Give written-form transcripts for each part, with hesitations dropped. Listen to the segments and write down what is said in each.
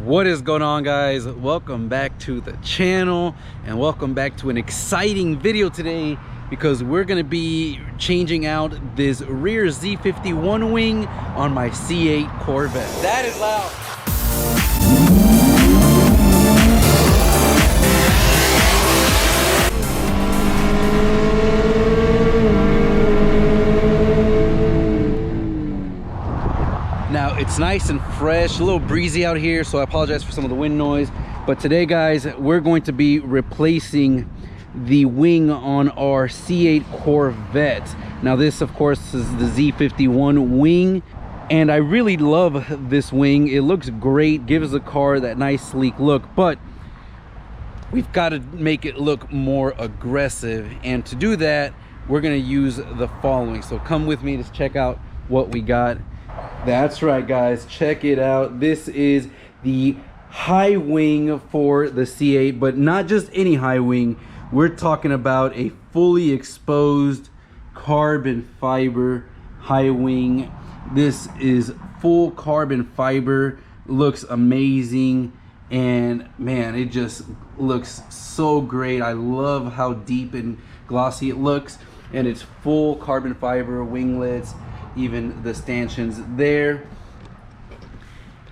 What is going on, guys? Welcome back to the channel and welcome back to an exciting video today, because we're going to be changing out this rear Z51 wing on my C8 Corvette. That is loud. Now it's nice and fresh, a little breezy out here, so I apologize for some of the wind noise. But today, guys, we're going to be replacing the wing on our C8 Corvette. Now this, of course, is the Z51 wing, and I really love this wing. It looks great, gives the car that nice sleek look, but we've got to make it look more aggressive, and to do that we're going to use the following. So come with me to check out what we got. That's right, guys, check it out. This is the high wing for the C8, but not just any high wing. We're talking about a fully exposed carbon fiber high wing. This is full carbon fiber, looks amazing, and man, it just looks so great. I love how deep and glossy it looks, and it's full carbon fiber winglets, even the stanchions there.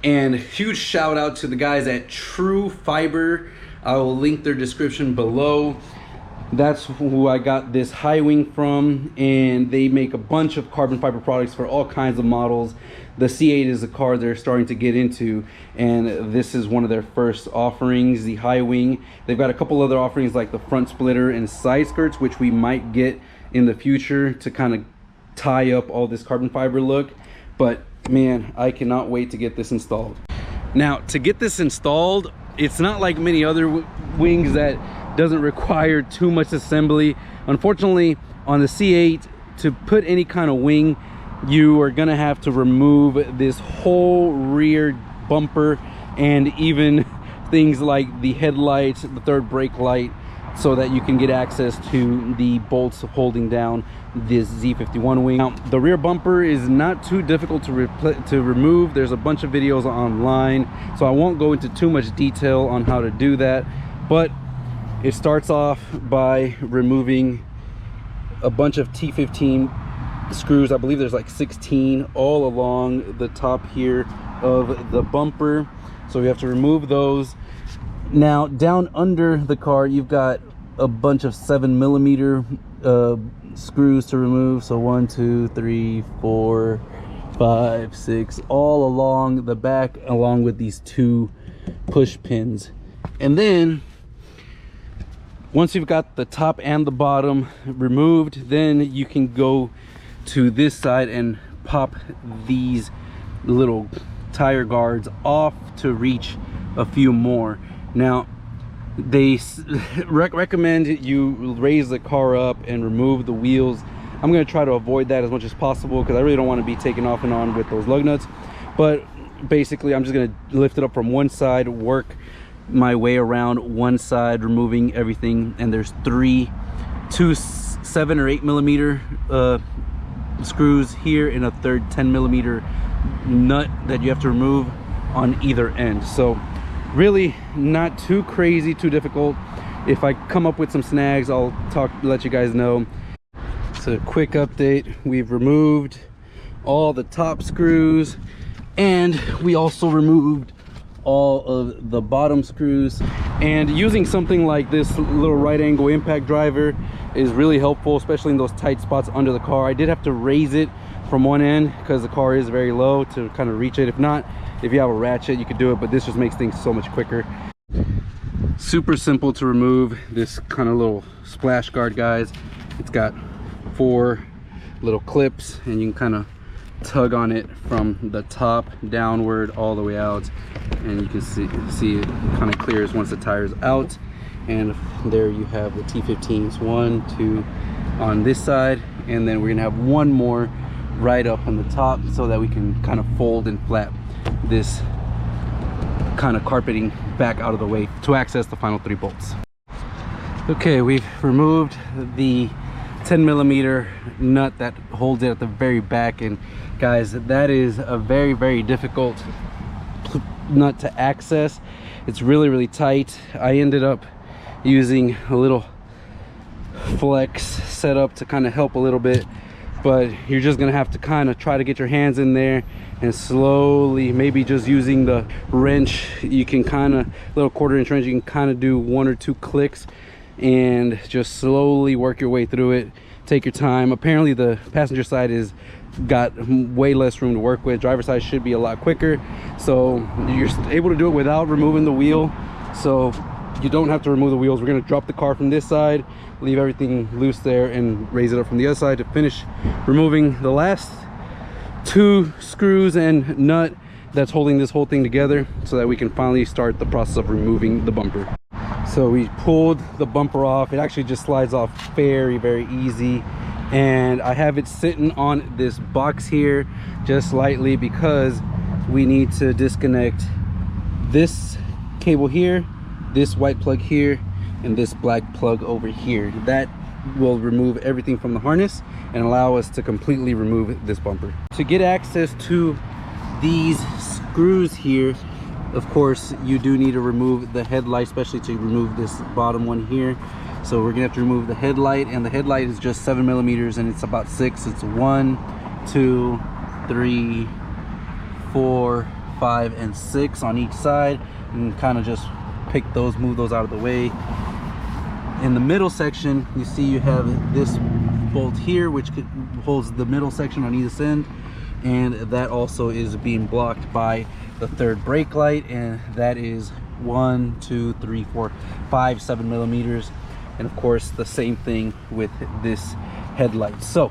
And huge shout out to the guys at TruFiber. I will link their description below. That's who I got this high wing from, and they make a bunch of carbon fiber products for all kinds of models. The C8 is a car they're starting to get into, and this is one of their first offerings, the high wing. They've got a couple other offerings like the front splitter and side skirts, which we might get in the future to kind of tie up all this carbon fiber look. But man, I cannot wait to get this installed. Now, to get this installed, it's not like many other wings that doesn't require too much assembly. Unfortunately, on the C8, to put any kind of wing, you are gonna have to remove this whole rear bumper and even things like the headlights, the third brake light, so that you can get access to the bolts holding down this Z51 wing. Now, the rear bumper is not too difficult to remove. There's a bunch of videos online, so I won't go into too much detail on how to do that, but it starts off by removing a bunch of T15 screws. I believe there's like 16 all along the top here of the bumper, so we have to remove those. Now, down under the car, you've got a bunch of 7mm screws to remove. So 1, 2, 3, 4, 5, 6, all along the back, along with these 2 push pins. And then once you've got the top and the bottom removed, then you can go to this side and pop these little tire guards off to reach a few more. Now, they recommend you raise the car up and remove the wheels. I'm going to try to avoid that as much as possible, because I really don't want to be taking off and on with those lug nuts. But basically, I'm just going to lift it up from one side, work my way around one side, removing everything. And there's 2 7 or 8mm screws here, and a third 10mm nut that you have to remove on either end. So really not too crazy, too difficult. If I come up with some snags, I'll let you guys know. So a quick update, we've removed all the top screws, and we also removed all of the bottom screws. And using something like this little right angle impact driver is really helpful, especially in those tight spots under the car. I did have to raise it from one end because the car is very low to kind of reach it. If not, if you have a ratchet, you could do it, but this just makes things so much quicker. Super simple to remove this kind of little splash guard, guys. It's got 4 little clips, and you can kind of tug on it from the top downward all the way out, and you can see it kind of clears once the tire is out. And there you have the T15s, 1, 2 on this side, and then we're gonna have one more right up on the top, so that we can kind of fold and flap this kind of carpeting back out of the way to access the final 3 bolts. Okay, we've removed the 10mm nut that holds it at the very back, and guys, that is a very difficult nut to access. It's really tight. I ended up using a little flex setup to kind of help a little bit, but you're just gonna have to kind of try to get your hands in there and slowly, maybe just using the wrench, you can kind of, little 1/4 inch wrench, you can kind of do 1 or 2 clicks and just slowly work your way through it. Take your time. Apparently the passenger side is got way less room to work with. Driver side should be a lot quicker, so you're able to do it without removing the wheel, so you don't have to remove the wheels. We're going to drop the car from this side, leave everything loose there, and raise it up from the other side to finish removing the last 2 screws and nut that's holding this whole thing together, so that we can finally start the process of removing the bumper. So we pulled the bumper off. It actually just slides off very easy, and I have it sitting on this box here just lightly because we need to disconnect this cable here, this white plug here, and this black plug over here. That will remove everything from the harness and allow us to completely remove this bumper. To get access to these screws here, of course you do need to remove the headlight, especially to remove this bottom one here. So we're gonna have to remove the headlight, and the headlight is just 7 millimeters and it's about 6. It's 1, 2, 3, 4, 5, and 6 on each side, and kind of just pick those, move those out of the way. In the middle section, you see you have this bolt here, which holds the middle section on either end, and that also is being blocked by the 3rd brake light, and that is 1, 2, 3, 4, 5, 7 millimeters. And of course the same thing with this headlight. So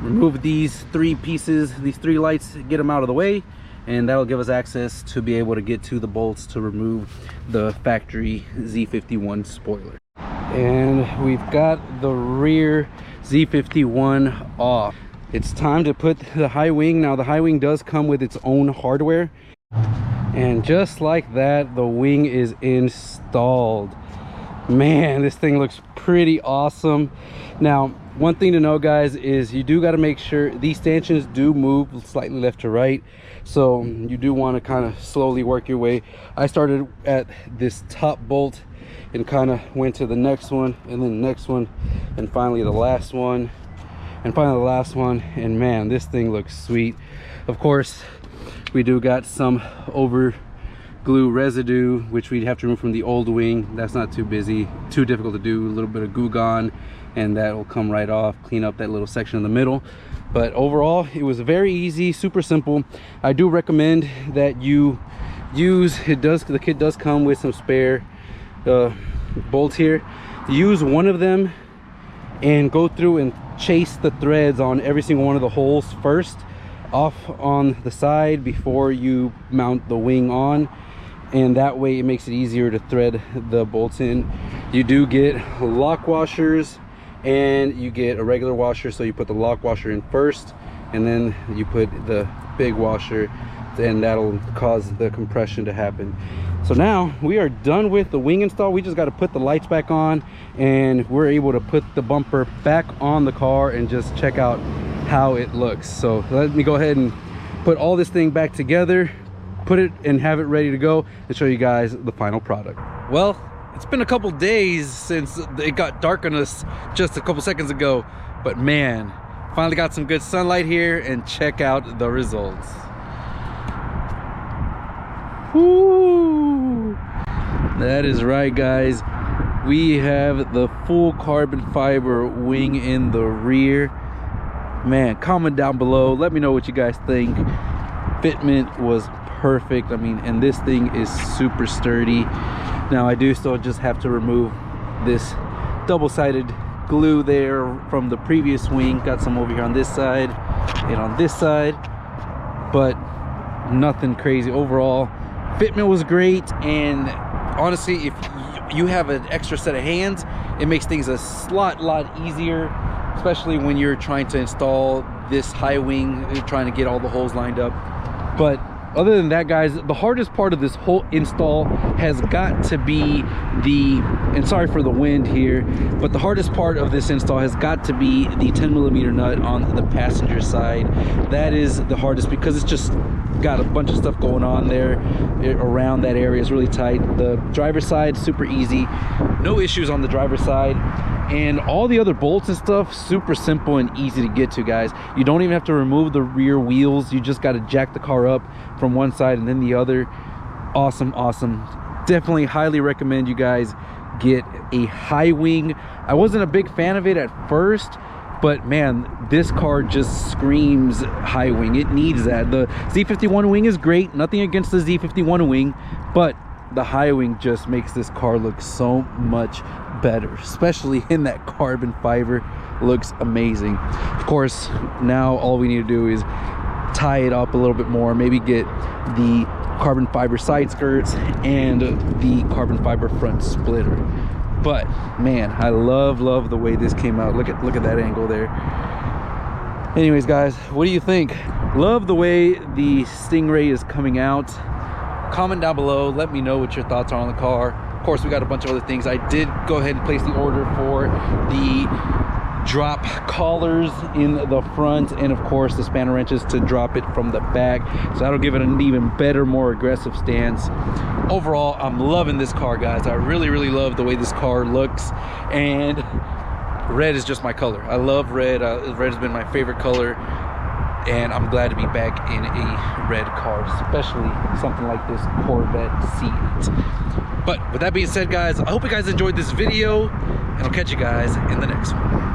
remove these 3 pieces, these 3 lights, get them out of the way, and that'll give us access to be able to get to the bolts to remove the factory Z51 spoiler. And we've got the rear Z51 off. It's time to put the high wing. Now the high wing does come with its own hardware, and just like that, the wing is installed. Man, this thing looks pretty awesome. Now, one thing to know, guys, is you do got to make sure these stanchions do move slightly left to right, so you do want to kind of slowly work your way. I started at this top bolt and kind of went to the next one, and then the next one, and finally the last one, and finally the last one. And man, this thing looks sweet. Of course, we do got some over glue residue, which we'd have to remove from the old wing. That's not too difficult to do. A little bit of Goo Gone, and that will come right off, clean up that little section in the middle. But overall, it was very easy, super simple. I do recommend that you use, the kit does come with some spare bolts here. Use one of them and go through and chase the threads on every single one of the holes first off on the side before you mount the wing on, and that way it makes it easier to thread the bolts in. You do get lock washers and you get a regular washer, so you put the lock washer in first and then you put the big washer, and that'll cause the compression to happen. So now we are done with the wing install. We just got to put the lights back on, and we're able to put the bumper back on the car and just check out how it looks. So let me go ahead and put all this thing back together, put it and have it ready to go, and show you guys the final product. Well, it's been a couple days since it got dark on us just a couple seconds ago, but man, finally got some good sunlight here, and check out the results. Woo! That is right, guys. We have the full carbon fiber wing in the rear. Man, comment down below, let me know what you guys think. Fitment was perfect. I mean, and this thing is super sturdy. Now I do still just have to remove this double-sided glue there from the previous wing. Got some over here on this side and on this side, but nothing crazy. Overall, fitment was great, and honestly, if you have an extra set of hands, it makes things a lot easier, especially when you're trying to install this high wing, you're trying to get all the holes lined up. But other than that, guys, the hardest part of this whole install has got to be and sorry for the wind here, but the hardest part of this install has got to be the 10mm nut on the passenger side. That is the hardest, because it's just got a bunch of stuff going on there around that area. Is really tight. The driver's side super easy, no issues on the driver's side, and all the other bolts and stuff super simple and easy to get to, guys. You don't even have to remove the rear wheels. You just got to jack the car up from one side and then the other. Awesome, awesome. Definitely highly recommend you guys get a high wing. I wasn't a big fan of it at first, but man, this car just screams high wing. It needs that. The Z51 wing is great, nothing against the Z51 wing, but the high wing just makes this car look so much better, especially in that carbon fiber. Looks amazing. Of course, now all we need to do is tie it up a little bit more, maybe get the carbon fiber side skirts and the carbon fiber front splitter. But man, I love the way this came out. Look at that angle there. Anyways, guys, what do you think? Love the way the Stingray is coming out. Comment down below, let me know what your thoughts are on the car. Of course, we got a bunch of other things. I did go ahead and place the order for the drop collars in the front, and of course the spanner wrenches to drop it from the back, so that'll give it an even better, more aggressive stance. Overall, I'm loving this car, guys. I really love the way this car looks, and red is just my color. I love red. Red has been my favorite color, and I'm glad to be back in a red car, especially something like this Corvette C8. But with that being said, guys, I hope you guys enjoyed this video, and I'll catch you guys in the next one.